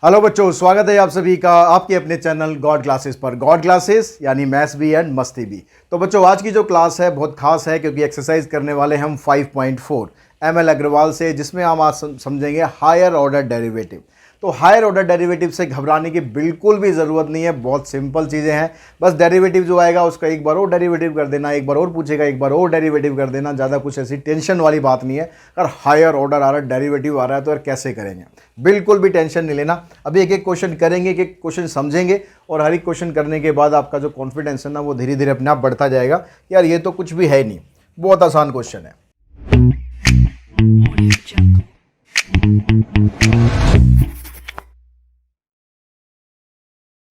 Hello बच्चों, स्वागत है आप सभी का आपके अपने चैनल गॉड क्लासेस पर। गॉड क्लासेस यानी मैथ्स भी एंड मस्ती भी। तो बच्चों, आज की जो क्लास है बहुत खास है क्योंकि एक्सरसाइज करने वाले हम 5.4 ML अग्रवाल से, जिसमें हम आज समझेंगे हायर ऑर्डर डेरिवेटिव। तो हायर ऑर्डर डेरिवेटिव से घबराने की बिल्कुल भी ज़रूरत नहीं है, बहुत सिंपल चीज़ें हैं। बस डेरिवेटिव जो आएगा उसका एक बार और डेरिवेटिव कर देना, एक बार और पूछेगा एक बार और डेरिवेटिव कर देना। ज़्यादा कुछ ऐसी टेंशन वाली बात नहीं है। अगर हायर ऑर्डर आ रहा है, डेरिवेटिव आ रहा है तो यार कैसे करेंगे, बिल्कुल भी टेंशन नहीं लेना। अभी एक एक क्वेश्चन करेंगे, एक एक क्वेश्चन समझेंगे और हर एक क्वेश्चन करने के बाद आपका जो कॉन्फिडेंस है ना वो धीरे धीरे अपने आप बढ़ता जाएगा। यार ये तो कुछ भी है नहीं, बहुत आसान क्वेश्चन है।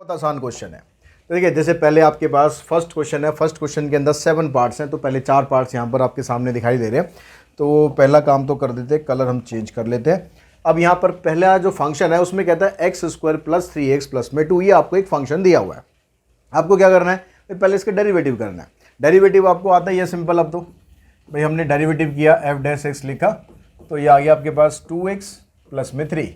बहुत आसान क्वेश्चन है। तो देखिए, जैसे पहले आपके पास फर्स्ट क्वेश्चन है। फर्स्ट क्वेश्चन के अंदर 7 पार्ट्स हैं, तो पहले 4 पार्ट्स यहाँ पर आपके सामने दिखाई दे रहे हैं। तो पहला काम तो कर देते हैं, कलर हम चेंज कर लेते हैं। अब यहाँ पर पहला जो फंक्शन है उसमें कहता है x² + 3x + 2। ये आपको एक फंक्शन दिया हुआ है, आपको क्या करना है, पहले इसका डेरिवेटिव करना है। डेरिवेटिव आपको आता ही है सिंपल। अब तो भाई हमने डेरिवेटिव किया, f' लिखा, तो ये आ गया आपके पास 2x + 3।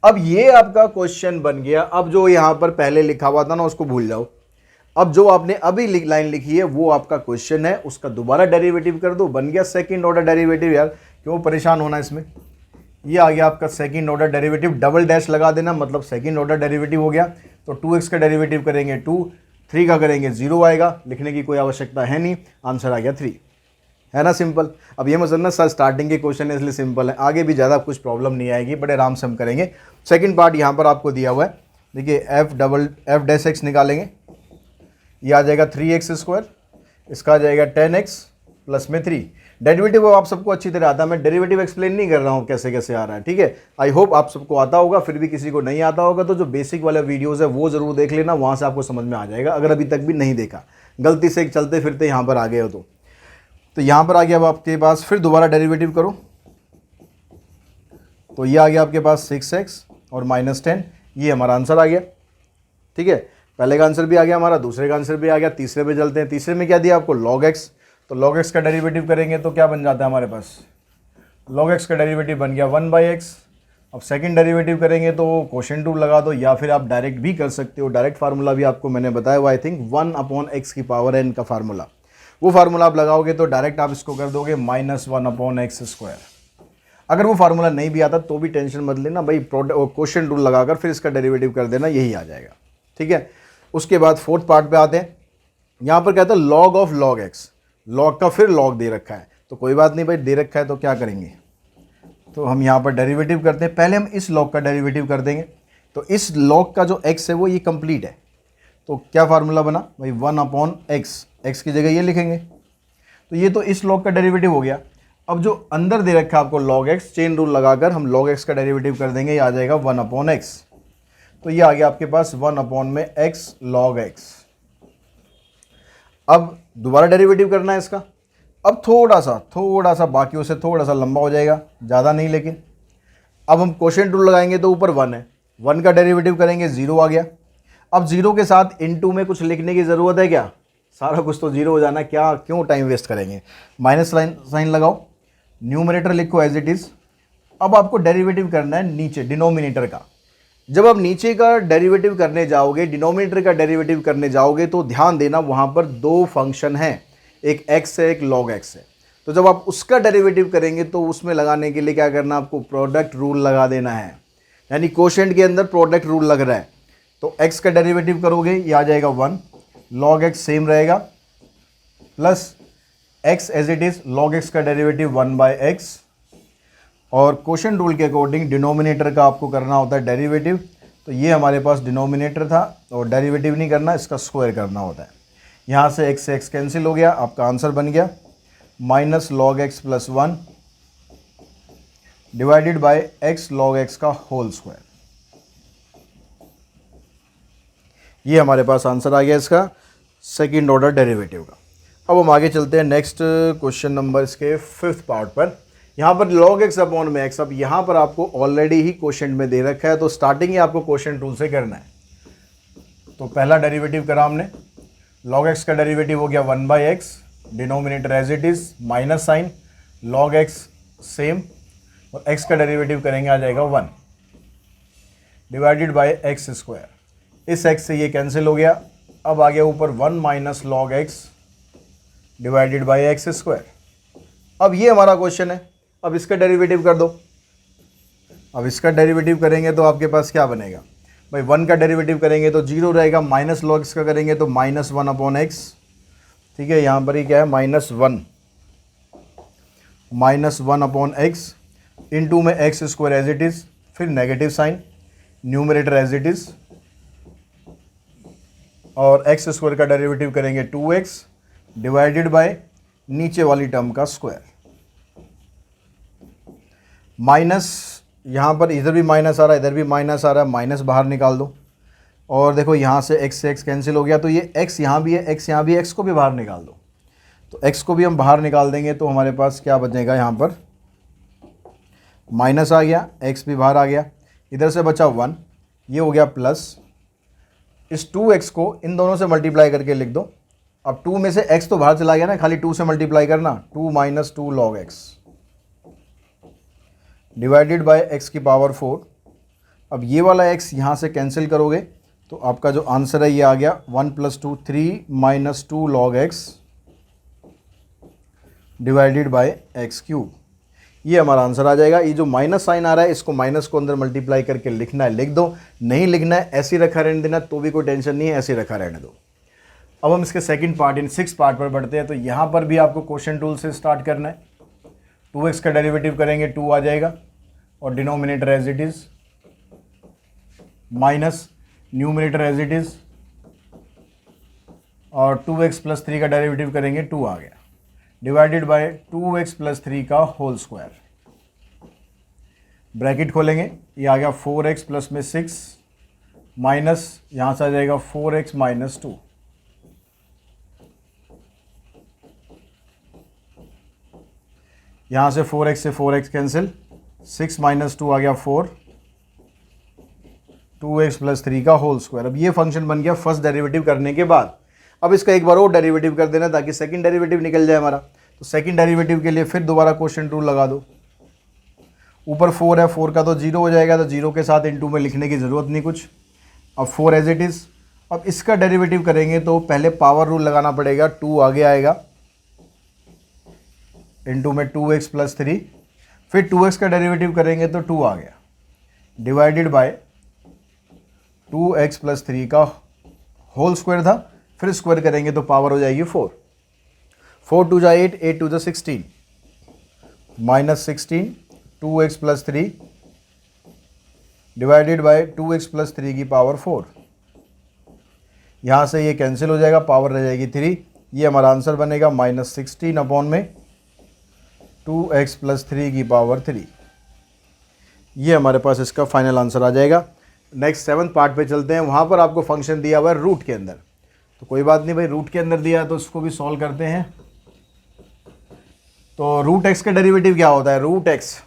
अब ये आपका क्वेश्चन बन गया। अब जो यहाँ पर पहले लिखा हुआ था ना उसको भूल जाओ। अब जो आपने अभी लाइन लिखी है वो आपका क्वेश्चन है, उसका दोबारा डेरिवेटिव कर दो, बन गया सेकंड ऑर्डर डेरिवेटिव। यार क्यों परेशान होना इसमें। ये आ गया आपका second order derivative, double dash लगा देना, मतलब सेकंड ऑर्डर डेरिवेटिव हो गया। तो 2x का डेरिवेटिव करेंगे 2, 3 का करेंगे 0 आएगा, लिखने की कोई आवश्यकता है नहीं, आंसर आ गया 3। है ना सिंपल। अब ये मत समझना सर स्टार्टिंग के क्वेश्चन है इसलिए सिंपल है, आगे भी ज़्यादा कुछ प्रॉब्लम नहीं आएगी, बड़े आराम से हम करेंगे। सेकंड पार्ट यहाँ पर आपको दिया हुआ है, देखिए f' निकालेंगे, ये आ जाएगा 3x², इसका आ जाएगा 10x + 3। डेरिवेटिव आप सबको अच्छी तरह आता है, मैं डेरिवेटिव एक्सप्लेन नहीं कर रहा हूँ कैसे कैसे आ रहा है, ठीक है। आई होप आप सबको आता होगा, फिर भी किसी को नहीं आता होगा तो जो बेसिक वाला वीडियोज़ है वो ज़रूर देख लेना, वहाँ से आपको समझ में आ जाएगा, अगर अभी तक भी नहीं देखा, गलती से चलते फिरते यहाँ पर आ गए हो तो यहाँ पर आ गया अब आपके पास, फिर दोबारा डेरिवेटिव करो तो ये आ गया आपके पास 6x और -10। ये हमारा आंसर आ गया, ठीक है। पहले का आंसर भी आ गया हमारा, दूसरे का आंसर भी आ गया। तीसरे पे चलते हैं, तीसरे में क्या दिया आपको, log x। तो log x का डेरिवेटिव करेंगे तो क्या बन जाता है हमारे पास, log x का डेरिवेटिव बन गया 1/x। अब सेकंड डेरिवेटिव करेंगे तो क्वोशिएंट रूल लगा दो, या फिर आप डायरेक्ट भी कर सकते हो। डायरेक्ट फार्मूला भी आपको मैंने बताया हुआ, आई थिंक 1/x⁴n का फार्मूला, वो फार्मूला आप लगाओगे तो डायरेक्ट आप इसको कर दोगे -1/x²। अगर वो फार्मूला नहीं भी आता तो भी टेंशन मत लेना भाई, क्वोशिएंट रूल लगाकर फिर इसका डेरिवेटिव कर देना, यही आ जाएगा, ठीक है। उसके बाद फोर्थ पार्ट पे आते हैं। यहाँ पर कहता है log of log x, log का फिर log दे रखा है, तो कोई बात नहीं भाई, दे रखा है तो क्या करेंगे, तो हम यहाँ पर डेरिवेटिव करते हैं। पहले हम इस log का डेरिवेटिव कर देंगे, तो इस log का जो x है वो ये कंप्लीट है, तो क्या फार्मूला बना भाई 1/x, x की जगह ये लिखेंगे, तो ये तो इस log का डेरिवेटिव हो गया। अब जो अंदर दे रखा है आपको log x, चेन रूल लगाकर हम log x का डेरिवेटिव कर देंगे, ये आ जाएगा 1/x। तो ये आ गया आपके पास 1/x log x। अब दोबारा डेरिवेटिव करना है इसका। अब थोड़ा सा बाकियों से थोड़ा सा लंबा हो जाएगा, ज़्यादा नहीं लेकिन। अब हम क्वोशिएंट रूल लगाएंगे तो ऊपर 1 है, 1 का डेरिवेटिव करेंगे 0 आ गया। अब 0 के साथ इनटू में कुछ लिखने की ज़रूरत है क्या, सारा कुछ तो 0 हो जाना, क्या क्यों टाइम वेस्ट करेंगे। माइनस साइन लगाओ, न्यूमरेटर लिखो एज इट इज़। अब आपको डेरिवेटिव करना है नीचे डिनोमिनेटर का। जब आप नीचे का डेरिवेटिव करने जाओगे, डिनोमिनेटर का डेरिवेटिव करने जाओगे, तो ध्यान देना वहाँ पर 2 फंक्शन हैं, एक x है एक log x है। तो जब आप उसका डेरिवेटिव करेंगे तो उसमें लगाने के लिए क्या करना, आपको प्रोडक्ट रूल लगा देना है, यानी क्वोशिएंट के अंदर प्रोडक्ट रूल लग रहा है। तो x का डेरिवेटिव करोगे ये आ जाएगा 1, log x सेम रहेगा, plus x as it is, log x का डेरिवेटिव 1/x। और क्वोशिएंट रूल के अकॉर्डिंग डिनोमिनेटर का आपको करना होता है डेरिवेटिव, तो ये हमारे पास डिनोमिनेटर था, और डेरिवेटिव नहीं करना, इसका स्क्वायर करना होता है। यहाँ से x कैंसिल हो गया, आपका आंसर बन गया -log x + 1 divided bye x log x का होल स्क्वायर। ये हमारे पास आंसर आ गया इसका सेकंड ऑर्डर डेरिवेटिव का। अब हम आगे चलते हैं नेक्स्ट क्वेश्चन नंबर इसके 5th पार्ट पर। यहाँ पर log x/x, अब यहाँ पर आपको ऑलरेडी ही क्वोशिएंट में दे रखा है, तो स्टार्टिंग ही आपको क्वोशिएंट रूल से करना है। तो पहला डेरिवेटिव करा हमने, log x का डेरिवेटिव हो गया 1/x, denominator as it is, minus sign, log x same, और x का डेरिवेटिव करेंगे आ जाएगा 1। Divided by x square. इस एक्स से ये कैंसिल हो गया। अब आ गया ऊपर 1 minus log x divided by x square. अब ये हमारा क्वेश्चन है। अब इसका डेरिवेटिव कर दो। अब इसका डेरिवेटिव करेंगे तो आपके पास क्या बनेगा भाई, 1 का डेरिवेटिव करेंगे तो 0 रहेगा, माइनस लॉग एक्स का करेंगे तो -1 अपॉन एक्स। ठीक है, यहाँ पर ही क्या है -1 अपॉन एक्स इंटू में X square as it is, फिर negative sign, numerator as it is, और एक्स स्क्वायर का डेरिवेटिव करेंगे 2x डिवाइडेड बाय नीचे वाली टर्म का स्क्वायर। माइनस, यहाँ पर इधर भी माइनस आ रहा है, इधर भी माइनस आ रहा है, माइनस बाहर निकाल दो। और देखो यहाँ से x कैंसिल हो गया, तो ये x यहाँ भी है, x यहाँ भी है, x को भी बाहर निकाल दो। तो x को भी हम बाहर निकाल देंगे तो हमारे पास क्या बचेगा, यहाँ पर माइनस आ गया, x भी बाहर आ गया, इधर से बचा 1, ये हो गया प्लस। इस 2x को इन दोनों से मल्टीप्लाई करके लिख दो। अब 2 में से x तो बाहर चला गया ना, खाली 2 से मल्टीप्लाई करना, 2 minus 2 log x divided by x की पावर 4। अब ये वाला x यहाँ से कैंसिल करोगे तो आपका जो आंसर है ये आ गया 1 + 2 3 minus 2 log x divided by x cube. ये हमारा आंसर आ जाएगा। ये जो माइनस साइन आ रहा है इसको माइनस को अंदर मल्टीप्लाई करके लिखना है, लिख दो, नहीं लिखना है ऐसे रखा रहने देना तो भी कोई टेंशन नहीं है, ऐसे रखा रहने दो। अब हम इसके सेकंड पार्ट इन 6 पार्ट पर बढ़ते हैं। तो यहाँ पर भी आपको क्वेश्चन टूल से स्टार्ट करना है। 2x का डेरिवेटिव करेंगे 2 आ जाएगा और denominator as it is minus numerator as it is, और 2x + 3 का डेरिवेटिव करेंगे 2 आ गया डिवाइडेड बाय 2x + 3 का होल स्क्वायर। ब्रैकेट खोलेंगे, ये आ गया 4x प्लस में 6 माइनस यहाँ से आ जाएगा 4x - 2। यहाँ से 4x से 4x कैंसिल, 6 - 2 आ गया 4, 2x + 3 का होल स्क्वायर। अब ये फंक्शन बन गया फर्स्ट डेरिवेटिव करने के बाद। अब इसका एक बार और डेरिवेटिव कर देना ताकि सेकंड डेरिवेटिव निकल जाए हमारा। तो सेकंड डेरिवेटिव के लिए फिर दोबारा क्वेश्चन टूल लगा दो। ऊपर 4 है, 4 का तो 0 हो जाएगा, तो 0 के साथ इनटू में लिखने की ज़रूरत नहीं कुछ। अब 4 एज इट इज़। अब इसका डेरिवेटिव करेंगे तो पहले पावर रूल लगाना पड़ेगा, 2 आगे आएगा इंटू में 2x + 3, फिर 2x का डेरिवेटिव करेंगे तो 2 आ गया डिवाइडेड बाय 2x + 3 का होल स्क्वायर था, फिर स्क्वायर करेंगे तो पावर हो जाएगी 4। 4 2 जा 8, 8 2 जा 16 -16 2x + 3 डिवाइडेड बाय 2x + 3 की पावर 4। यहाँ से ये कैंसिल हो जाएगा, पावर रह जाएगी 3। ये हमारा आंसर बनेगा -16 अपॉन में 2x + 3 की पावर 3। ये हमारे पास इसका फाइनल आंसर आ जाएगा। नेक्स्ट 7th पार्ट पे चलते हैं। वहाँ पर आपको फंक्शन दिया हुआ है रूट के अंदर, तो कोई बात नहीं भाई, रूट के अंदर दिया है तो उसको भी सॉल्व करते हैं। तो रूट एक्स का डेरिवेटिव क्या होता है, रूट एक्स,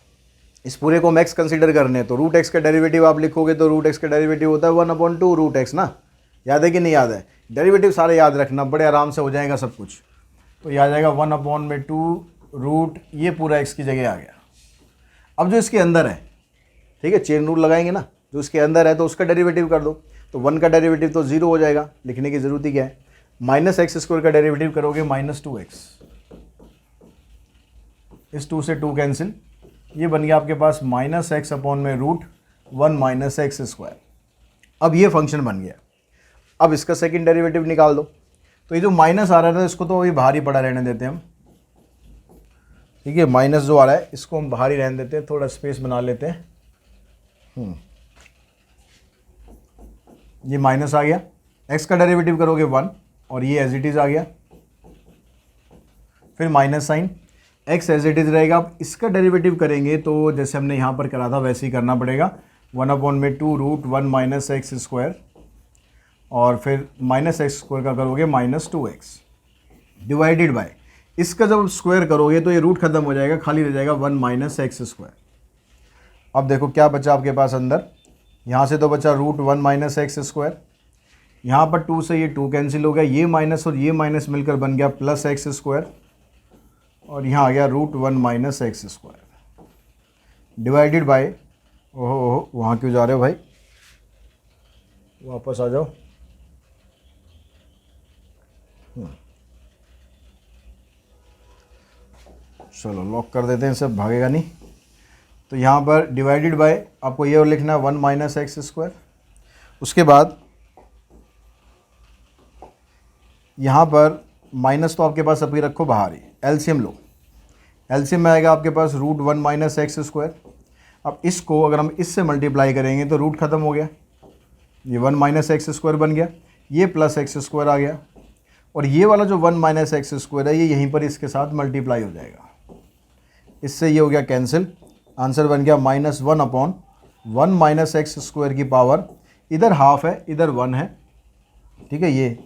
इस पूरे को हम एक्स कंसिडर करने हैं तो रूट एक्स का डेरिवेटिव आप लिखोगे तो रूट एक्स का डेरिवेटिव होता है 1/2 रूट एक्स ना। याद है कि नहीं याद है? डेरिवेटिव सारे याद रखना, बड़े आराम से हो जाएगा सब कुछ। तो ये आ जाएगा 1/2 रूट, ये पूरा एक्स की जगह आ गया। अब जो इसके अंदर है, ठीक है, चेन रूल लगाएंगे ना, जो इसके अंदर है तो उसका डेरिवेटिव कर दो। तो 1 का डेरिवेटिव तो 0 हो जाएगा, लिखने की ज़रूरत ही क्या है। -x² का डेरिवेटिव करोगे -2x, इस 2 से 2 कैंसिल, ये बन गया आपके पास -x अपॉन में रूट 1 - x²। अब ये फंक्शन बन गया। अब इसका सेकंड डेरिवेटिव निकाल दो। तो ये जो माइनस आ रहा था इसको तो अभी बाहर ही पड़ा रहने देते हैं हम, ठीक है। माइनस जो आ रहा है इसको हम बाहर ही रहने देते हैं, थोड़ा स्पेस बना लेते हैं। ये माइनस आ गया, x का डेरिवेटिव करोगे 1 और ये एज इट इज़ आ गया, फिर minus sign, x as it is रहेगा। अब इसका डेरिवेटिव करेंगे तो जैसे हमने यहाँ पर करा था वैसे ही करना पड़ेगा, 1/2 रूट 1 - x² और फिर -x² का करोगे -2x डिवाइडेड बाय, इसका जब स्क्वायर करोगे तो ये रूट खत्म हो जाएगा, खाली रह जाएगा 1 - x²। अब देखो क्या बचा आपके पास अंदर, यहाँ से तो बचा रूट 1 - x², यहाँ पर 2 से ये 2 कैंसिल हो गया, ये माइनस और ये माइनस मिलकर बन गया +x², और यहाँ आ गया रूट 1 - x² डिवाइडेड बाय, ओहो वहाँ क्यों जा रहे हो भाई, वापस आ जाओ। चलो लॉक कर देते हैं, सब भागेगा नहीं। तो यहाँ पर डिवाइडेड बाय आपको ये लिखना है 1 माइनस एक्स स्क्वायर। उसके बाद यहाँ पर माइनस तो आपके पास अभी रखो बाहर ही, एलसीएम लो। एलसीएम में आएगा आपके पास रूट 1 माइनस एक्स स्क्वायर। अब इसको अगर हम इससे मल्टीप्लाई करेंगे तो रूट खत्म हो गया, ये 1 माइनस एक्स स्क्वायर बन गया, ये प्लस एक्स स्क्वायर आ गया, और ये वाला जो 1 माइनस एक्स स्क्वायर है ये यहीं पर इसके साथ मल्टीप्लाई हो जाएगा। इससे ये हो गया कैंसिल, आंसर बन गया -1 अपॉन 1 माइनस एक्स स्क्वायर की पावर, इधर हाफ है इधर 1 है, ठीक है, ये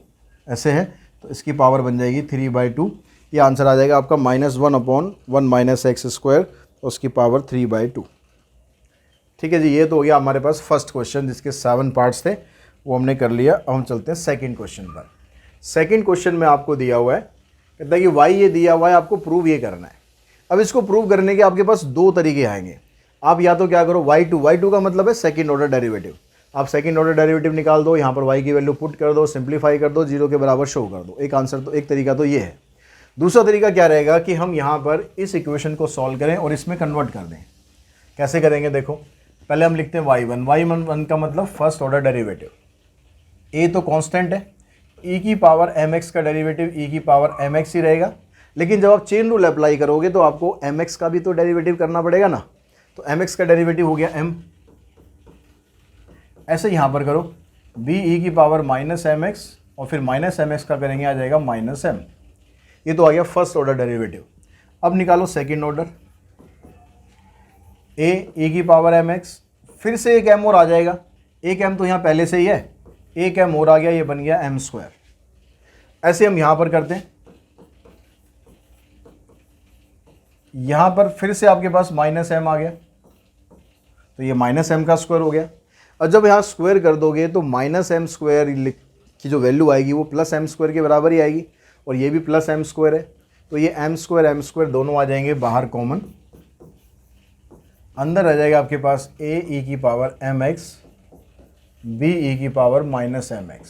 ऐसे है, तो इसकी पावर बन जाएगी 3/2। ये आंसर आ जाएगा आपका -1 अपॉन 1 माइनस एक्स स्क्वायर, उसकी पावर 3/2। ठीक है जी, ये तो हो गया हमारे पास फर्स्ट क्वेश्चन जिसके 7 पार्ट्स थे, वो हमने कर लिया। अब हम चलते हैं सेकंड क्वेश्चन पर। सेकंड क्वेश्चन में आपको दिया हुआ है, कहता है कि वाई ये दिया हुआ है, आपको प्रूव ये करना है। अब इसको प्रूव करने के आपके पास दो तरीके आएंगे। आप या तो क्या करो, y2 का मतलब है सेकंड ऑर्डर डेरिवेटिव, आप सेकंड ऑर्डर डेरिवेटिव निकाल दो, यहाँ पर y की वैल्यू पुट कर दो, सिंप्लीफाई कर दो, 0 के बराबर शो कर दो। एक आंसर तो, एक तरीका तो ये है। दूसरा तरीका क्या रहेगा कि हम यहाँ पर इस इक्वेशन को सॉल्व करें और इसमें कन्वर्ट कर दें। कैसे करेंगे देखो, पहले हम लिखते हैं y1 का मतलब फर्स्ट ऑर्डर डेरिवेटिव, a तो कांस्टेंट है, e की पावर mx का डेरिवेटिव e की पावर mx ही रहेगा। लेकिन जब आप चेन रूल अप्लाई करोगे तो आपको mx का भी तो डेरिवेटिव करना पड़ेगा ना, तो mx का डेरिवेटिव हो गया m। ऐसे यहाँ पर करो b e की पावर -mx और फिर -mx का करेंगे, आ जाएगा -m। ये तो आ गया फर्स्ट ऑर्डर डेरिवेटिव। अब निकालो सेकंड ऑर्डर, a e की पावर mx, फिर से एक m और आ जाएगा, एक m तो यहाँ पहले से ही है, एक m और आ गया, ये बन गया m²। ऐसे हम यहाँ पर करते हैं, यहाँ पर फिर से आपके पास -m आ गया, तो ये -m का स्क्वायर हो गया। और जब यहाँ स्क्वायर कर दोगे तो -m² की जो वैल्यू आएगी वो +m² के बराबर ही आएगी, और ये भी +m² है, तो ये m² दोनों आ जाएंगे बाहर कॉमन, अंदर आ जाएगा आपके पास a e की पावर mx b e की पावर -mx।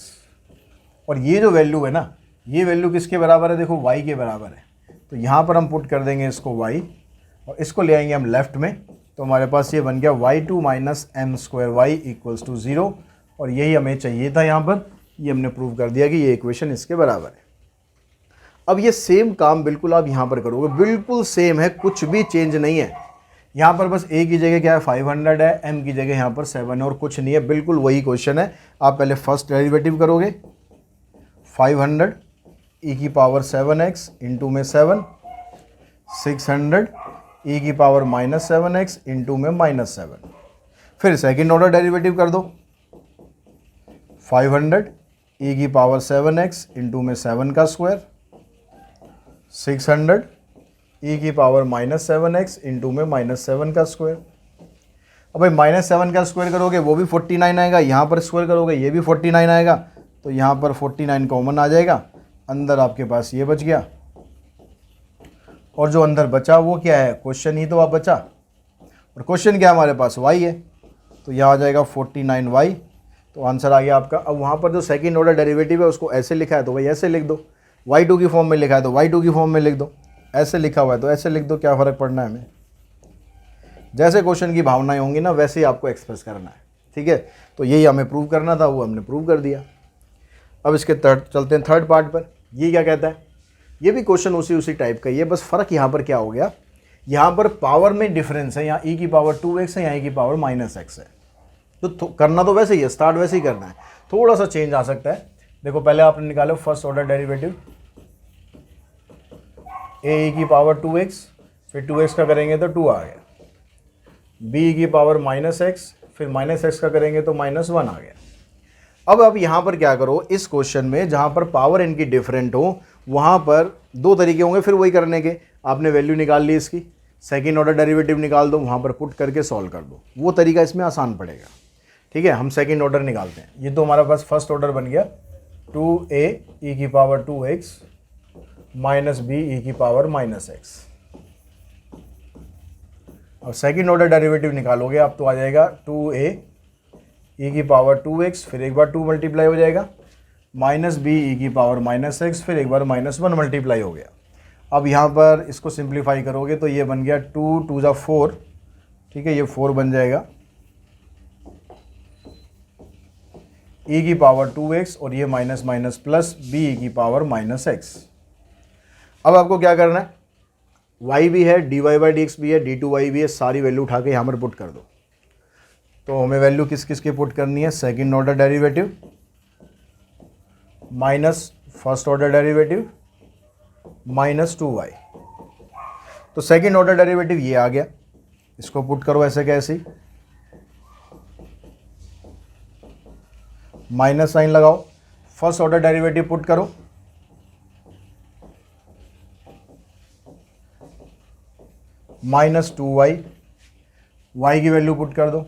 और ये जो वैल्यू है ना, ये वैल्यू किसके बराबर है, देखो y के बराबर है, तो यहाँ पर हम पुट कर देंगे इसको y और इसको ले आएंगे हम लेफ्ट में, तो हमारे पास ये बन गया y2 -m² y = 0, और यही हमें चाहिए था यहाँ पर। ये हमने प्रूव कर दिया कि ये इक्वेशन इसके बराबर है। अब ये सेम काम बिल्कुल आप यहाँ पर करोगे, बिल्कुल सेम है, कुछ भी चेंज नहीं है। यहाँ पर बस a की जगह क्या है 500 है, m की जगह यहाँ पर 7 है, और कुछ नहीं है, बिल्कुल वही क्वेश्चन है। आप पहले फर्स्ट डेरिवेटिव करोगे, 500 e की पावर 7x इंटू में 7, 600 e की पावर -7x इंटू में -7। फिर सेकेंड ऑर्डर डेरिवेटिव कर दो, 500 e की पावर 7x इंटू में 7 का स्क्वायर, 600 e की पावर -7x इंटू में -7 का स्क्वायर। अब भाई -7 का स्क्वायर करोगे वो भी 49 आएगा, यहाँ पर स्क्वायर करोगे ये भी 49 आएगा, तो यहाँ पर 49 कॉमन आ जाएगा, अंदर आपके पास ये बच गया, और जो अंदर बचा वो क्या है, क्वेश्चन ही तो आप बचा, और क्वेश्चन क्या हमारे पास y है, तो यहाँ आ जाएगा 49y, तो आंसर आ गया आपका। अब वहाँ पर जो सेकंड ऑर्डर डेरिवेटिव है उसको ऐसे लिखा है तो भाई ऐसे लिख दो, y2 की फॉर्म में लिखा है तो y2 की फॉर्म में लिख दो, ऐसे लिखा हुआ है तो ऐसे लिख दो, क्या फ़र्क पड़ना है हमें। जैसे क्वेश्चन की भावनाएं होंगी ना वैसे ही आपको एक्सप्रेस करना है, ठीक है। तो यही हमें प्रूव करना था, वो हमने प्रूव कर दिया। अब इसके चलते हैं थर्ड पार्ट पर। ये क्या कहता है, ये भी क्वेश्चन उसी टाइप का ही है, बस फ़र्क यहाँ पर क्या हो गया, यहाँ पर पावर में डिफरेंस है, यहाँ e की पावर 2x है, यहाँ e की पावर -x है। तो करना तो वैसे ही है, स्टार्ट वैसे ही करना है, थोड़ा सा चेंज आ सकता है। देखो पहले आपने निकालो first order derivative, a e की पावर 2x, फिर 2x का करेंगे तो 2 आ गया, b e की पावर -x, फिर -x का करेंगे तो -1 आ गया। अब आप यहाँ पर क्या करो, इस क्वेश्चन में जहाँ पर पावर इनकी डिफरेंट हो वहाँ पर दो तरीके होंगे फिर वही करने के। आपने वैल्यू निकाल ली इसकी, सेकंड ऑर्डर डेरिवेटिव निकाल दो, वहाँ पर पुट करके सॉल्व कर दो, वो तरीका इसमें आसान पड़ेगा, ठीक है। हम सेकंड ऑर्डर निकालते हैं, ये तो हमारा पास फर्स्ट ऑर्डर बन गया, 2a e की power 2x minus b e की पावर -x। और सेकंड ऑर्डर डेरिवेटिव निकालोगे आप तो आ जाएगा 2a ई की पावर 2x, फिर एक बार 2 मल्टीप्लाई हो जाएगा, माइनस बी ई की पावर माइनस एक्स, फिर एक बार -1 मल्टीप्लाई हो गया। अब यहाँ पर इसको सिंप्लीफाई करोगे तो ये बन गया 2 2 ज़ा 4, ठीक है, ये 4 बन जाएगा, ई की पावर 2x और ये minus minus plus b e की पावर -x। अब आपको क्या करना है, y भी है, dy बाई डी एक्स भी है, d2y भी है, सारी वैल्यू उठा के यहाँ पर पुट कर दो। तो हमें वैल्यू किस किस की पुट करनी है, second order derivative minus first order derivative minus 2y। तो सेकंड ऑर्डर डेरिवेटिव ये आ गया, इसको पुट करो ऐसे कैसे, माइनस साइन लगाओ, फर्स्ट ऑर्डर डेरिवेटिव पुट करो, -2y, y की वैल्यू पुट कर दो,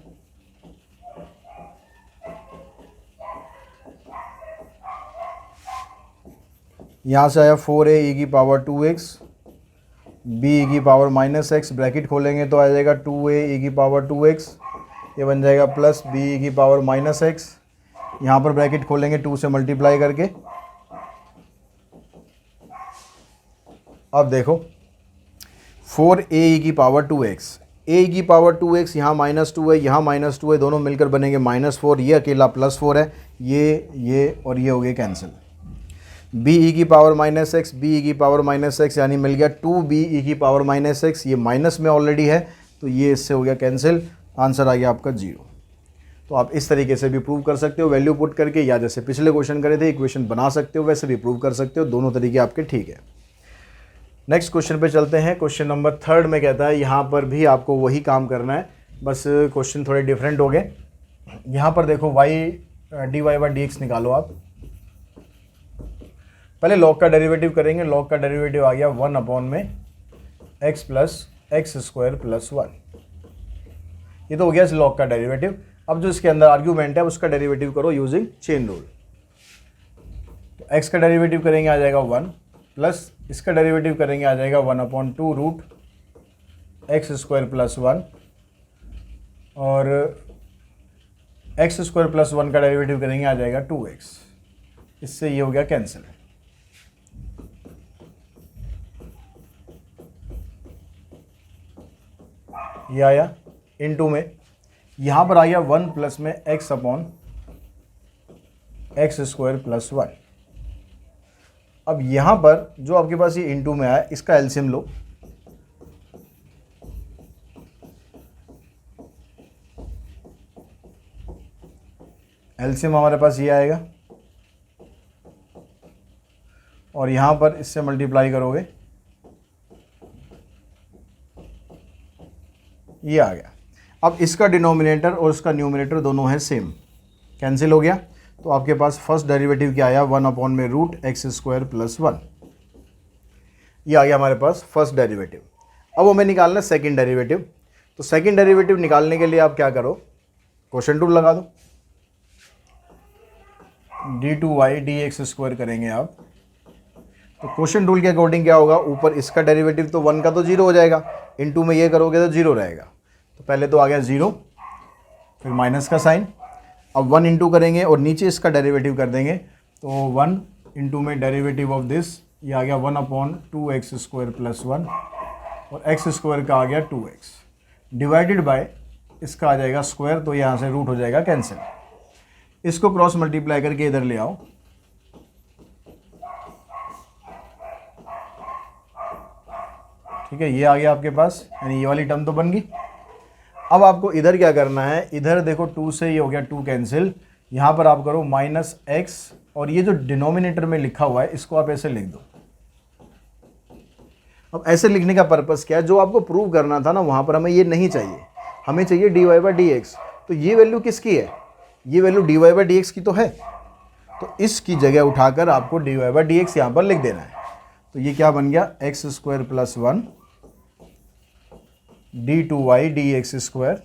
यहां से आया 4a e की पावर 2x, b e की पावर -x, ब्रैकेट खोलेंगे तो आ जाएगा 2a e की पावर 2x, ये बन जाएगा प्लस b e की पावर -x, यहाँ पर ब्रैकेट खोलेंगे 2 से मल्टीप्लाई करके। अब देखो 4a e की पावर 2x, a की पावर 2x, यहाँ -2 है, यहाँ -2 है, दोनों मिलकर बनेंगे -4, ये अकेला +4 है, ये और ये हो गए कैंसिल। b e की पावर -x, b e की पावर -x, यानी मिल गया 2b e की पावर -x, ये माइनस में ऑलरेडी है तो ये इससे हो गया कैंसिल, आंसर आ गया आपका 0। तो आप इस तरीके से भी प्रूव कर सकते हो वैल्यू पुट करके, या जैसे पिछले क्वेश्चन करे थे इक्वेशन बना सकते हो, वैसे भी प्रूव कर सकते हो, दोनों तरीके आपके ठीक है। नेक्स्ट क्वेश्चन पे चलते हैं। क्वेश्चन नंबर 3 में कहता है यहाँ पर भी आपको वही काम करना है, बस क्वेश्चन थोड़े डिफरेंट हो गए। यहाँ पर देखो y dy by D x निकालो आप, पहले लॉग का डेरिवेटिव करेंगे, लॉग का डेरिवेटिव आ गया 1/x plus x square plus 1, ये तो हो गया इस लॉग का डेरिवेटिव। अब जो इसके अंदर आर्ग्यूमेंट है उसका डेरिवेटिव करो यूजिंग चेन रूल। तो x का डेरिवेटिव करेंगे आ जाएगा 1, प्लस इसका डेरिवेटिव करेंगे आ जाएगा 1/2 रूट एक्स स्क्वायर प्लस 1, और एक्स स्क्वायर प्लस 1 का डेरिवेटिव करेंगे आ जाएगा 2x, इससे ये हो गया कैंसिल। ये आया इनटू में, यहाँ पर आ गया 1 प्लस में x upon x square plus 1। अब यहाँ पर जो आपके पास ये इनटू में आया इसका एलसीएम लो, एलसीएम हमारे पास ये आएगा, और यहाँ पर इससे मल्टीप्लाई करोगे ये आ गया। अब इसका डिनोमिनेटर और इसका न्यूमिनेटर दोनों है सेम, कैंसिल हो गया, तो आपके पास फर्स्ट डेरिवेटिव क्या आया 1 में रूट एक्स स्क्वायर प्लस 1, ये आ गया हमारे पास फर्स्ट डेरिवेटिव। अब हमें निकालना है सेकंड डेरिवेटिव। तो सेकंड डेरिवेटिव निकालने के लिए आप क्या करो, क्वोशिएंट रूल लगा दो, d2y dx स्क्वायर करेंगे आप। तो क्वोशिएंट रूल के अकॉर्डिंग क्या होगा, ऊपर इसका डेरिवेटिव तो 1 का तो 0 हो जाएगा, इनटू में ये करोगे तो 0 रहेगा। तो पहले तो आ गया 0, फिर माइनस का साइन, अब 1 इंटू करेंगे और नीचे इसका डेरिवेटिव कर देंगे, तो 1 इंटू में डेरिवेटिव ऑफ दिस, ये आ गया 1/2 एक्स स्क्वायर प्लस 1, और एक्स स्क्वायर का आ गया 2x, डिवाइडेड बाय इसका आ जाएगा स्क्वायर, तो यहाँ से रूट हो जाएगा कैंसिल। इसको क्रॉस मल्टीप्लाई करके इधर ले आओ, ठीक है, ये आ गया आपके पास, यानी ये वाली टर्म तो बन गई। अब आपको इधर क्या करना है, इधर देखो 2 से ये हो गया 2 कैंसिल, यहाँ पर आप करो -x, और ये जो डिनोमिनेटर में लिखा हुआ है इसको आप ऐसे लिख दो। अब ऐसे लिखने का पर्पस क्या है, जो आपको प्रूव करना था ना वहाँ पर हमें ये नहीं चाहिए, हमें चाहिए dy बाई डी एक्स। तो ये वैल्यू किसकी है, ये value dy by D x की तो है, तो इसकी जगह उठाकर आपको dy बाई डी एक्स यहाँ पर लिख देना है। तो ये क्या बन गया, x square plus 1 d2y dx square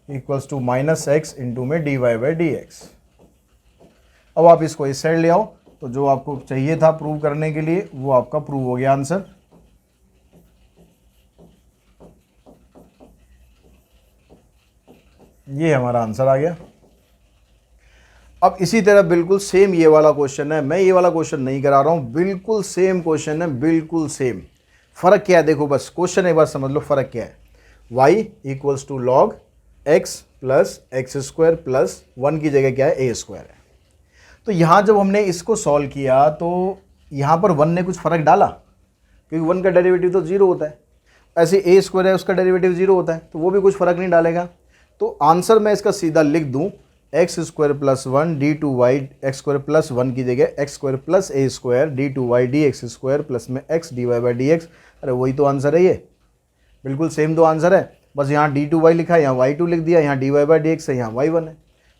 equals to -x into में dy बाई डी एक्स। अब आप इसको इस साइड ले आओ, तो जो आपको चाहिए था प्रूव करने के लिए वो आपका प्रूव हो गया आंसर। ये हमारा आंसर आ गया। अब इसी तरह बिल्कुल सेम ये वाला क्वेश्चन है, मैं ये वाला क्वेश्चन नहीं करा रहा हूँ, बिल्कुल सेम क्वेश्चन है, बिल्कुल सेम। फ़र्क क्या है देखो, बस क्वेश्चन एक बार समझ लो फ़र्क क्या है। y equals to log x plus x square plus 1 की जगह क्या है a स्क्वायर है। तो यहाँ जब हमने इसको सॉल्व किया तो यहाँ पर 1 ने कुछ फ़र्क डाला, क्योंकि 1 का डेरिवेटिव तो 0 होता है। ऐसे a स्क्वायर है, उसका डेरिवेटिव 0 होता है, तो वो भी कुछ फ़र्क नहीं डालेगा। तो आंसर मैं इसका सीधा लिख दूँ x square plus 1 d two y, x square plus 1 की जगह x square plus a square d two y d x square plus में x d Y by D x. अरे वही तो आंसर है, ये बिल्कुल सेम तो आंसर है, बस यहाँ डी टू वाई लिखा है, यहाँ y2 लिख दिया, यहाँ d Y by D x है, यहाँ y1 है।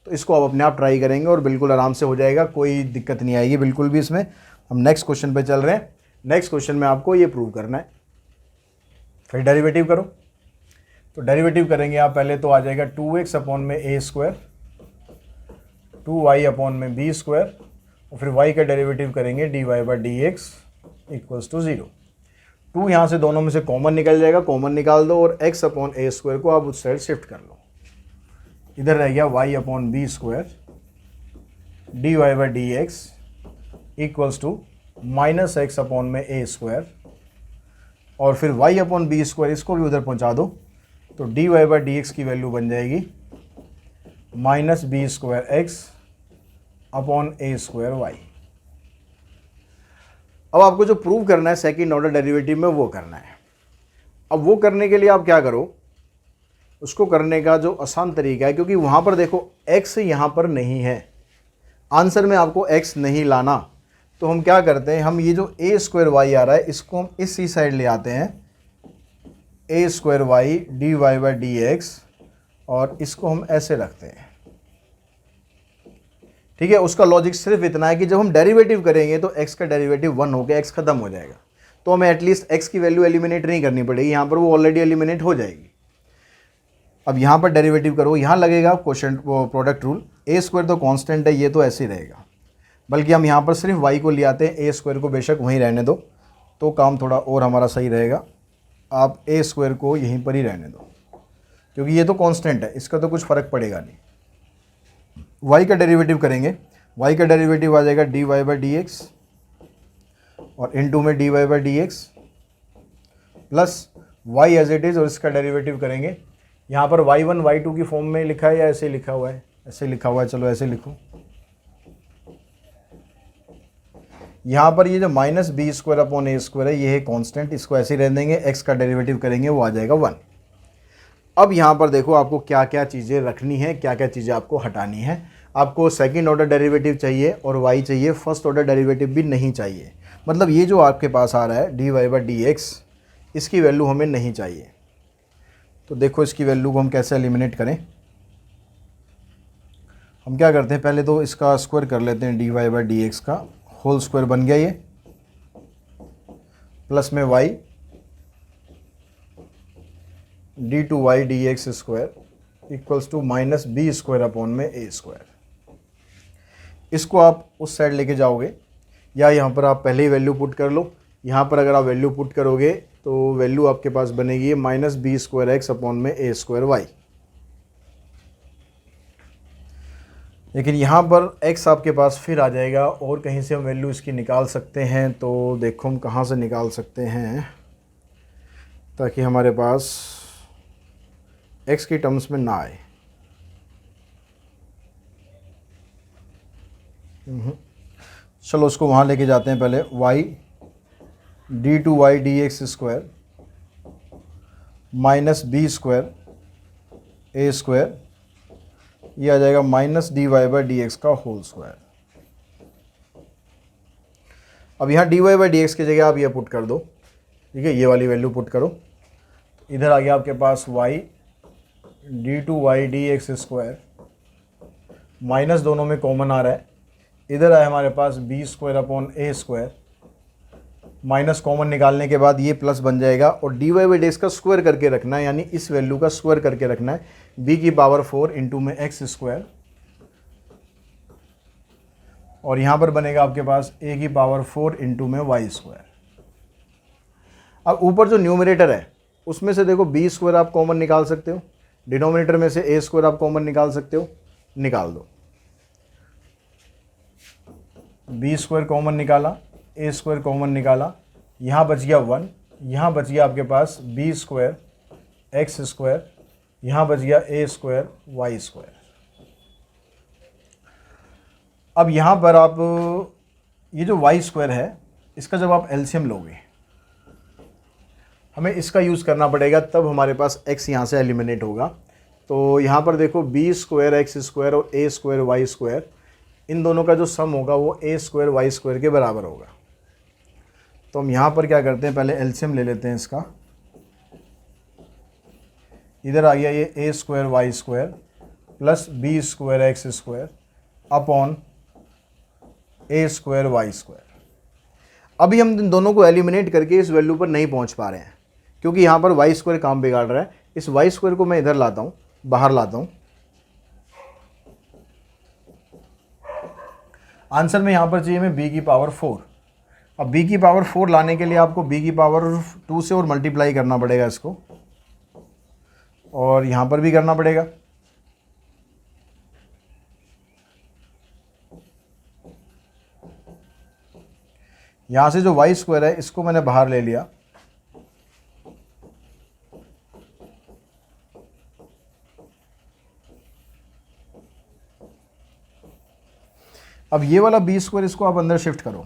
तो इसको आप अपने आप ट्राई करेंगे और बिल्कुल आराम से हो जाएगा, कोई दिक्कत नहीं आएगी बिल्कुल भी इसमें। हम नेक्स्ट क्वेश्चन पे चल रहे हैं। नेक्स्ट क्वेश्चन में आपको ये प्रूव करना है। फिर डेरिवेटिव करो, तो डेरिवेटिव करेंगे आप पहले, तो आ जाएगा 2x अपॉन में a स्क्वायर 2y अपॉन में b स्क्वायर, और फिर y का डेरिवेटिव करेंगे d Y by D x equals to 0। 2 यहाँ से दोनों में से कॉमन निकल जाएगा, कॉमन निकाल दो और x अपॉन a स्क्वायर को आप उस साइड शिफ्ट कर लो। इधर रह गया y upon b square d Y by D x equals to minus x upon में a स्क्वायर, और फिर y अपॉन बी स्क्वायर इसको भी उधर पहुँचा दो, तो d Y by D x की वैल्यू बन जाएगी minus b square x upon a square y. अब आपको जो प्रूव करना है सेकंड ऑर्डर डेरिवेटिव में, वो करना है। अब वो करने के लिए आप क्या करो, उसको करने का जो आसान तरीका है, क्योंकि वहाँ पर देखो x यहाँ पर नहीं है, आंसर में आपको x नहीं लाना, तो हम क्या करते हैं, हम ये जो a स्क्वायर वाई आ रहा है इसको हम इसी साइड ले आते हैं, a square y d Y by D x, और इसको हम ऐसे रखते हैं। ठीक है, उसका लॉजिक सिर्फ इतना है कि जब हम डेरिवेटिव करेंगे तो x का डेरिवेटिव 1 हो गया, x खत्म हो जाएगा, तो हमें एटलीस्ट x की वैल्यू एलिमिनेट नहीं करनी पड़ेगी, यहाँ पर वो ऑलरेडी एलिमिनेट हो जाएगी। अब यहाँ पर डेरिवेटिव करो, यहाँ लगेगा क्वेश्चन वो प्रोडक्ट रूल, a स्क्वायर तो कांस्टेंट है, ये तो ऐसे ही रहेगा, बल्कि हम यहाँ पर सिर्फ y को ले आते हैं, a स्क्वायर को बेशक वहीं रहने दो, तो काम थोड़ा और हमारा सही रहेगा। आप a स्क्वायर को यहीं पर ही रहने दो, क्योंकि ये तो कांस्टेंट है, इसका तो कुछ फ़र्क पड़ेगा नहीं। y का डेरिवेटिव करेंगे, y का डेरिवेटिव आ जाएगा d Y by D x, और इनटू में d Y by D x plus y as it is, और इसका डेरिवेटिव करेंगे। यहाँ पर y1 y2 की फॉर्म में लिखा है या ऐसे लिखा हुआ है? ऐसे लिखा हुआ है, चलो ऐसे लिखो। यहाँ पर ये जो माइनस बी स्क्वायर अपॉन ए स्क्वायर है, ये है कांस्टेंट, इसको ऐसे ही रहने देंगे, x का डेरिवेटिव करेंगे वो आ जाएगा 1। अब यहाँ पर देखो आपको क्या क्या चीज़ें रखनी है, क्या क्या चीज़ें आपको हटानी है। आपको सेकंड ऑर्डर डेरिवेटिव चाहिए और y चाहिए, फर्स्ट ऑर्डर डेरिवेटिव भी नहीं चाहिए। मतलब ये जो आपके पास आ रहा है d Y by D x, इसकी वैल्यू हमें नहीं चाहिए। तो देखो इसकी वैल्यू को हम कैसे एलिमिनेट करें। हम क्या करते हैं, पहले तो इसका स्क्वायर कर लेते हैं, d Y by D x का होल स्क्वायर बन गया ये, प्लस में y d two y d x square equals to minus b square upon में ए स्क्वायर। इसको आप उस साइड लेके जाओगे, या यहाँ पर आप पहले ही वैल्यू पुट कर लो। यहाँ पर अगर आप वैल्यू पुट करोगे तो वैल्यू आपके पास बनेगी minus b square x upon में ए स्क्वायर वाई। लेकिन यहाँ पर x आपके पास फिर आ जाएगा, और कहीं से हम वैल्यू इसकी निकाल सकते हैं। तो देखो हम कहाँ से निकाल सकते हैं ताकि हमारे पास x की टर्म्स में ना आए। चलो उसको वहाँ लेके जाते हैं। पहले y d two y d x square minus b square a square, ये आ जाएगा minus d Y by D x का होल स्क्वायर। अब यहाँ d Y by D x की जगह आप ये पुट कर दो, ठीक है, ये वाली वैल्यू पुट करो। इधर आ गया आपके पास y d two y d x square, minus दोनों में कॉमन आ रहा है, इधर आया हमारे पास बी स्क्वायर अपॉन ए स्क्वायर, माइनस कॉमन निकालने के बाद ये प्लस बन जाएगा, और d Y by D x का स्क्वायर करके रखना है, यानी इस वैल्यू का स्क्वायर करके रखना है, b की पावर 4 इंटू में एक्स स्क्वायर, और यहाँ पर बनेगा आपके पास a की पावर 4 इंटू में वाई स्क्वायर। अब ऊपर जो न्यूमरेटर है उसमें से देखो b स्क्वायर आप कॉमन निकाल सकते हो, डिनोमिनेटर में से a स्क्वायर आप कॉमन निकाल सकते हो, निकाल दो। बी स्क्वायर कॉमन निकाला, ए स्क्वायर कॉमन निकाला, यहाँ बच गया 1, यहाँ बच गया आपके पास बी स्क्वायर एक्स स्क्वायर, यहाँ बच गया ए स्क्वायर वाई स्क्वायर। अब यहाँ पर आप ये जो वाई स्क्वायर है इसका जब आप एलसीएम लोगे, हमें इसका यूज़ करना पड़ेगा, तब हमारे पास x यहाँ से एलिमिनेट होगा। तो यहाँ पर देखो बी स्क्वायर एक्स स्क्वायर और ए स्क्वायर वाई स्क्वायर, इन दोनों का जो सम होगा वो ए स्क्वायर वाई स्क्वायर के बराबर होगा। तो हम यहाँ पर क्या करते हैं, पहले एलसीएम ले लेते हैं इसका। इधर आ गया ये A square Y square plus B square X square upon A square Y square. अभी हम इन दोनों को एलिमिनेट करके इस वैल्यू पर नहीं पहुंच पा रहे हैं, क्योंकि यहाँ पर वाई स्क्वायर काम बिगाड़ रहा है। इस वाई स्क्वायर को मैं इधर लाता हूँ, बाहर लाता हूँ। आंसर में यहाँ पर चाहिए मैं b की पावर 4। अब b की पावर 4 लाने के लिए आपको b की पावर 2 से और मल्टीप्लाई करना पड़ेगा इसको, और यहाँ पर भी करना पड़ेगा। यहाँ से जो वाई स्क्वायर है इसको मैंने बाहर ले लिया। अब ये वाला बी स्क्वायर इसको आप अंदर शिफ्ट करो।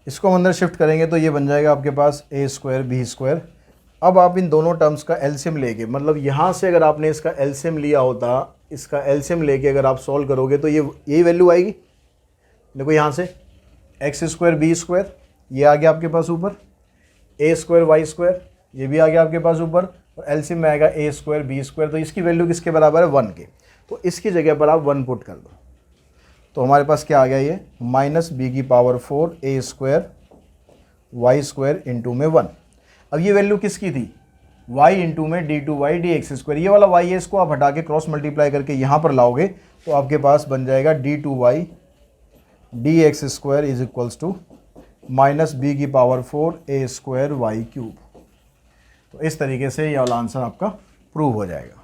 इसको हम अंदर शिफ्ट करेंगे तो ये बन जाएगा आपके पास ए स्क्वायर बी स्क्वायर। अब आप इन दोनों टर्म्स का एलसीएम लेके, मतलब यहाँ से अगर आपने इसका एलसीएम लिया होता, इसका एलसीएम लेके अगर आप सॉल्व करोगे तो ये यही वैल्यू आएगी। देखो यहाँ से एक्स स्क्वायर बी स्क्वायर ये आ गया आपके पास ऊपर, ए स्क्वायर वाई स्क्वायर ये भी आ गया आपके पास ऊपर, और एलसीएम में आएगा ए स्क्वायर बी स्क्वायर। तो इसकी वैल्यू किसके बराबर है, 1 के। तो इसकी जगह पर आप 1 पुट कर दो, तो हमारे पास क्या आ गया, ये माइनस बी की power 4 a square Y square into में 1। अब ये वैल्यू किसकी थी, y इंटू में d two y d x square. ये वाला y है, इसको आप हटा के क्रॉस मल्टीप्लाई करके यहाँ पर लाओगे तो आपके पास बन जाएगा d two y d x square is equals to minus b की power 4 a square y cube. तो इस तरीके से ये वाला आंसर आपका प्रूव हो जाएगा।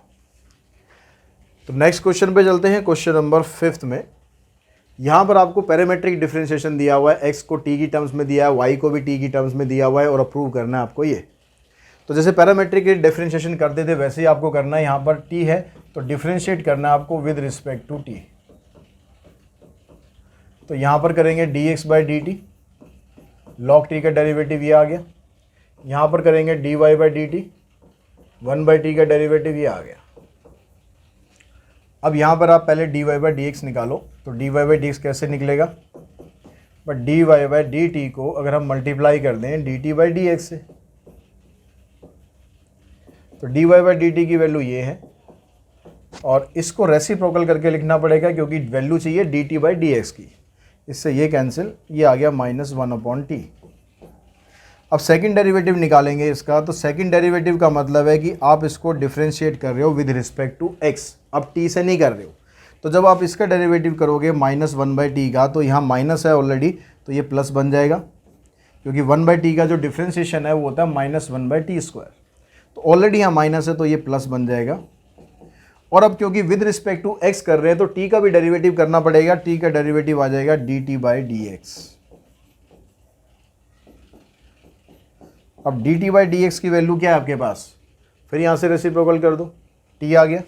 तो नेक्स्ट क्वेश्चन पे चलते हैं, क्वेश्चन नंबर 5 में। यहाँ पर आपको पैरामेट्रिक डिफरेंशिएशन दिया हुआ है, x को t की टर्म्स में दिया है, y को भी t की टर्म्स में दिया हुआ है, और अप्रूव करना है आपको ये। तो जैसे पैरामेट्रिक डिफरेंशिएशन करते थे वैसे ही आपको करना है। यहाँ पर t है तो डिफरेंशिएट करना है आपको विद रिस्पेक्ट टू t। तो यहाँ पर करेंगे dx by D T, log t का डेरिवेटिव ये आ गया। यहाँ पर करेंगे dy by D T, 1 by T का डेरिवेटिव ये आ गया। अब यहाँ पर आप पहले dy बाई डी एक्स निकालो, तो dy बाई डी एक्स कैसे निकलेगा, but dy by D T को अगर हम मल्टीप्लाई कर दें dt बाई डी एक्स से, तो dy बाई डी टी की वैल्यू ये है, और इसको रेसिप्रोकल करके लिखना पड़ेगा क्योंकि वैल्यू चाहिए dt बाई डी एक्स की। इससे ये कैंसिल, ये आ गया -1/t। अब सेकंड डेरिवेटिव निकालेंगे इसका, तो सेकंड डेरिवेटिव का मतलब है कि आप इसको डिफरेंशिएट कर रहे हो विद रिस्पेक्ट टू x, अब t से नहीं कर रहे हो। तो जब आप इसका डेरिवेटिव करोगे -1/t का, तो यहाँ माइनस है ऑलरेडी, तो ये प्लस बन जाएगा, क्योंकि 1/t का जो डिफरेंशिएशन है वो होता है -1/t²। तो ऑलरेडी यहाँ माइनस है तो ये प्लस बन जाएगा। और अब क्योंकि विद रिस्पेक्ट टू x कर रहे हैं तो t का भी डेरिवेटिव करना पड़ेगा। t का डेरिवेटिव आ जाएगा dt बाई डी एक्स। अब dt बाई डी एक्स की वैल्यू क्या है आपके पास, फिर यहाँ से रेसिप्रोकल कर दो, t आ गया,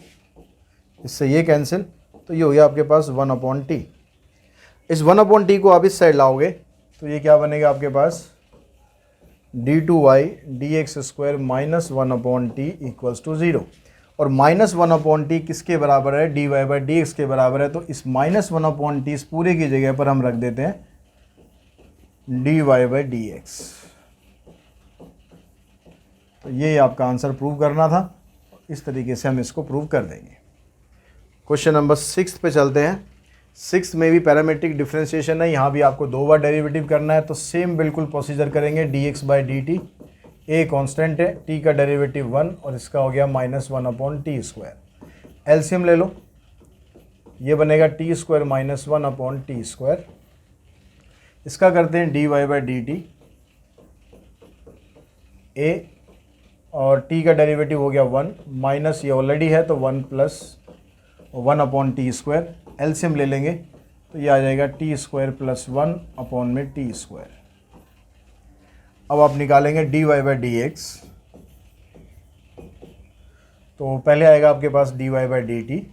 इससे ये कैंसिल, तो ये हो गया आपके पास 1/t। इस 1/t को आप इस साइड लाओगे तो ये क्या बनेगा आपके पास, d2y dx² minus 1/t equals to 0। और -1/t किसके बराबर है, dy बाई डी एक्स के बराबर है। तो इस -1/t इस पूरे की जगह पर हम रख देते हैं dy बाई डी एक्स। तो ये आपका आंसर प्रूव करना था, इस तरीके से हम इसको प्रूव कर देंगे। क्वेश्चन नंबर 6 पे चलते हैं। 6 में भी पैरामेट्रिक डिफरेंशिएशन है, यहाँ भी आपको 2 बार डेरिवेटिव करना है। तो सेम बिल्कुल प्रोसीजर करेंगे, dx by D T, a constant है, t का डेरिवेटिव 1 और इसका हो गया -1/t²। एलसीएम ले लो, ये बनेगा t² -1/t²। इसका करते हैं dy by D T A, और t का डेरिवेटिव हो गया 1 माइनस ये ऑलरेडी है तो 1 plus 1 upon T square, LCM ले लेंगे तो ये आ जाएगा टी स्क्वायर प्लस 1 अपॉन में टी स्क्वायर। अब आप निकालेंगे dy बाई डी एक्स, तो पहले आएगा आपके पास dy by D T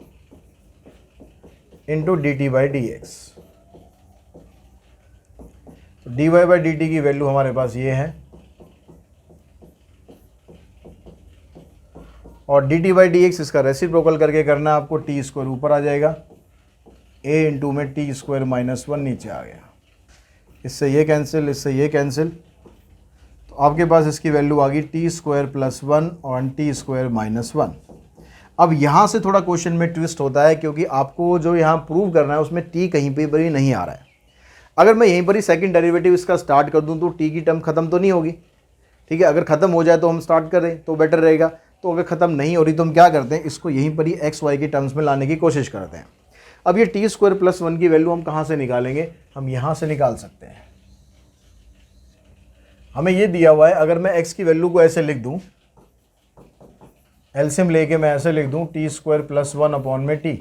into D T by D x. तो dy बाई डी टी की वैल्यू हमारे पास ये है, और D T by D x इसका रेसिप्रोकल करके करना है आपको, टी स्क्वायर ऊपर आ जाएगा, ए इंटू में टी स्क्वायर माइनस 1 नीचे आ गया। इससे ये कैंसिल, इससे ये कैंसिल, तो आपके पास इसकी वैल्यू आ गई टी स्क्वायर प्लस 1 और टी स्क्वायर माइनस 1। अब यहाँ से थोड़ा क्वेश्चन में ट्विस्ट होता है, क्योंकि आपको जो यहाँ प्रूव करना है उसमें टी कहीं पर भी नहीं आ रहा है। अगर मैं यहीं पर ही सेकंड डेरिवेटिव इसका स्टार्ट कर दूँ तो टी की टर्म खत्म तो नहीं होगी, ठीक है। अगर ख़त्म हो जाए तो हम स्टार्ट करें तो बेटर रहेगा, तो अगर ख़त्म नहीं हो रही तो हम क्या करते हैं, इसको यहीं पर ही एक्स वाई की टर्म्स में लाने की कोशिश करते हैं। अब ये टी स्क्वायर प्लस 1 की वैल्यू हम कहाँ से निकालेंगे, हम यहाँ से निकाल सकते हैं। हमें ये दिया हुआ है, अगर मैं x की वैल्यू को ऐसे लिख दूँ, एलसीएम लेके मैं ऐसे लिख दूँ टी स्क्वायर प्लस 1 अपॉन में टी,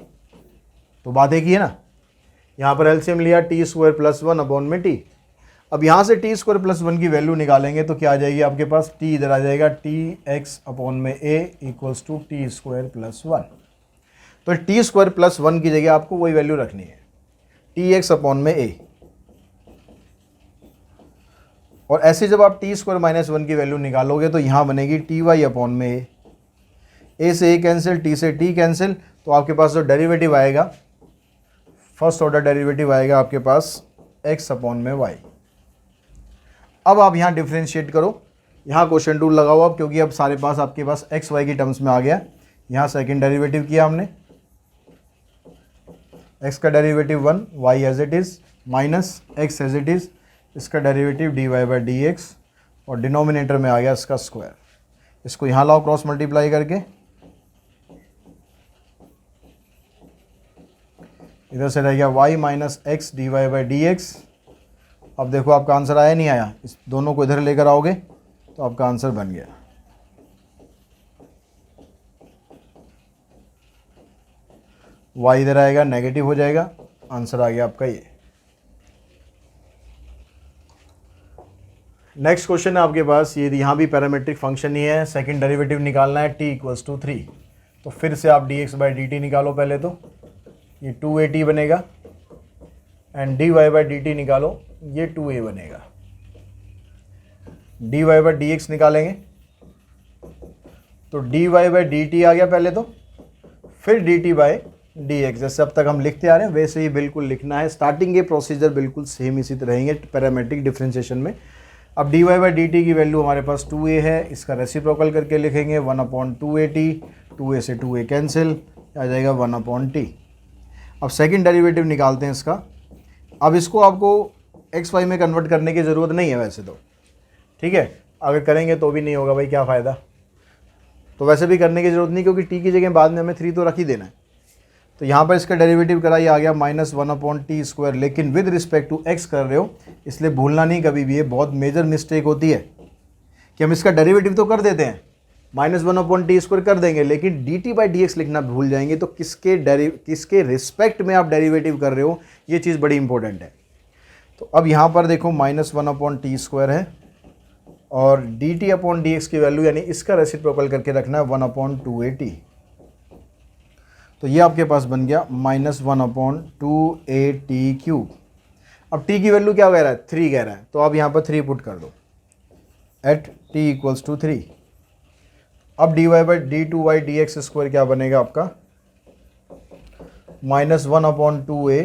तो बात एक ही है ना। यहाँ पर एलसीएम लिया टी स्क्वायर प्लस 1 अपॉन में टी। अब यहाँ से टी स्क्वायर प्लस 1 की वैल्यू निकालेंगे तो क्या आ जाएगी आपके पास, टी इधर आ जाएगा, टी एक्स अपॉन में A equals to T square plus 1। तो टी स्क्वायर प्लस 1 की जगह आपको वही वैल्यू रखनी है, टी एक्स अपॉन में ए। और ऐसे जब आप टी स्क्वायर माइनस 1 की वैल्यू निकालोगे तो यहाँ बनेगी टी वाई अपॉन में ए से ए कैंसिल, टी से टी कैंसिल, तो आपके पास जो डेरिवेटिव आएगा, फर्स्ट ऑर्डर डेरिवेटिव आएगा आपके पास एक्स अपॉन में वाई। अब आप यहाँ डिफ्रेंशिएट करो, यहाँ क्वेश्चन टूल लगाओ अब, क्योंकि अब सारे पास आपके पास एक्स वाई की टर्म्स में आ गया। यहाँ सेकंड डेरिवेटिव किया हमने, एक्स का derivative 1, Y as it is minus X as it is, इसका derivative D Y by D x, और डिनोमिनेटर में आ गया इसका स्क्वायर। इसको यहाँ लाओ क्रॉस मल्टीप्लाई करके, इधर से रह गया y minus x d Y by D x. अब देखो आपका आंसर आया नहीं आया, इस दोनों को इधर लेकर आओगे तो आपका आंसर बन गया। y इधर आएगा, नेगेटिव हो जाएगा, आंसर आ गया आपका ये। नेक्स्ट क्वेश्चन है आपके पास, ये यहाँ भी पैरामेट्रिक फंक्शन ही है, सेकंड डेरिवेटिव निकालना है t इक्वल्स टू 3। तो फिर से आप dx बाई डी टी निकालो, पहले तो ये 2at बनेगा, and dy by D T निकालो, ये 2a बनेगा। dy बाई डी एक्स निकालेंगे तो dy बाई डी टी आ गया पहले तो, फिर dt बाई डी एक्स। जैसे अब तक हम लिखते आ रहे हैं वैसे ही बिल्कुल लिखना है, स्टार्टिंग के प्रोसीजर बिल्कुल सेम इसी तरह रहेंगे पैरामेट्रिक डिफरेंशिएशन में। अब dy बाई डी टी की वैल्यू हमारे पास 2a है, इसका रेसिप्रोकल करके लिखेंगे 1 अपॉन 2at, 2a से 2a कैंसिल, आ जाएगा 1 अपॉन टी। अब सेकंड डेरिवेटिव निकालते हैं इसका। अब इसको आपको एक्स वाई में कन्वर्ट करने की ज़रूरत नहीं है वैसे तो, ठीक है, अगर करेंगे तो भी नहीं होगा भाई, क्या फ़ायदा। तो वैसे भी करने की ज़रूरत नहीं, क्योंकि टी की जगह बाद में हमें 3 तो रख ही देना है। तो यहाँ पर इसका डेरिवेटिव करा, ये आ गया माइनस 1 अपॉन टी स्क्वायर, लेकिन विद रिस्पेक्ट टू एक्स कर रहे हो, इसलिए भूलना नहीं कभी भी, ये बहुत मेजर मिस्टेक होती है कि हम इसका डेरिवेटिव तो कर देते हैं, माइनस 1 अपॉन टी स्क्वायर कर देंगे, लेकिन D T by D x लिखना भूल जाएंगे। तो किसके रिस्पेक्ट में आप डेरिवेटिव कर रहे हो, ये चीज़ बड़ी इंपॉर्टेंट है। तो अब यहाँ पर देखो माइनस 1 अपॉन टी स्क्वायर है, और D T upon D x की वैल्यू यानी इसका रेसिप्रोकल करके रखना है 1 अपॉन 2at। तो ये आपके पास बन गया माइनस 1 अपॉन 2at क्यूब। अब t की वैल्यू क्या कह रहा है, 3 कह रहा है, तो आप यहाँ पर 3 पुट कर दो, एट t इक्वल्स टू 3। अब dy by D two by D x square क्या बनेगा आपका, माइनस 1 अपॉन 2a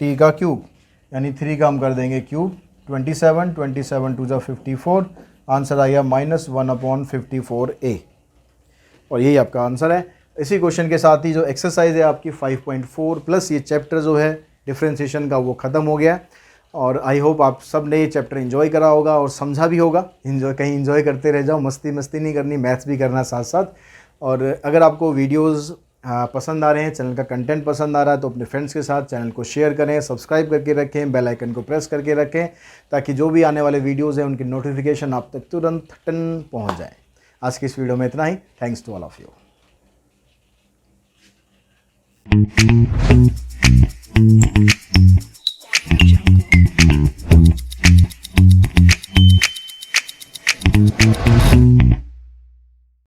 t का क्यूब, यानी 3 का हम कर देंगे क्यूब, 27 27 टू जा 54, आंसर आ गया माइनस 1 अपॉन 54a। और यही आपका आंसर है। इसी क्वेश्चन के साथ ही जो एक्सरसाइज है आपकी 5.4 प्लस ये चैप्टर जो है डिफरेंशिएशन का वो ख़त्म हो गया। और आई होप आप सब ने ये चैप्टर एंजॉय करा होगा और समझा भी होगा। कहीं एंजॉय करते रह जाओ, मस्ती नहीं करनी, मैथ्स भी करना साथ साथ। और अगर आपको वीडियोस पसंद आ रहे हैं, चैनल का कंटेंट पसंद आ रहा है तो अपने फ्रेंड्स के साथ चैनल को शेयर करें, सब्सक्राइब करके रखें, बेल आइकन को प्रेस करके रखें ताकि जो भी आने वाले वीडियोज़ हैं उनकी नोटिफिकेशन आप तक तुरंत टन पहुँच जाए। आज की इस वीडियो में इतना ही। Thanks to all of you.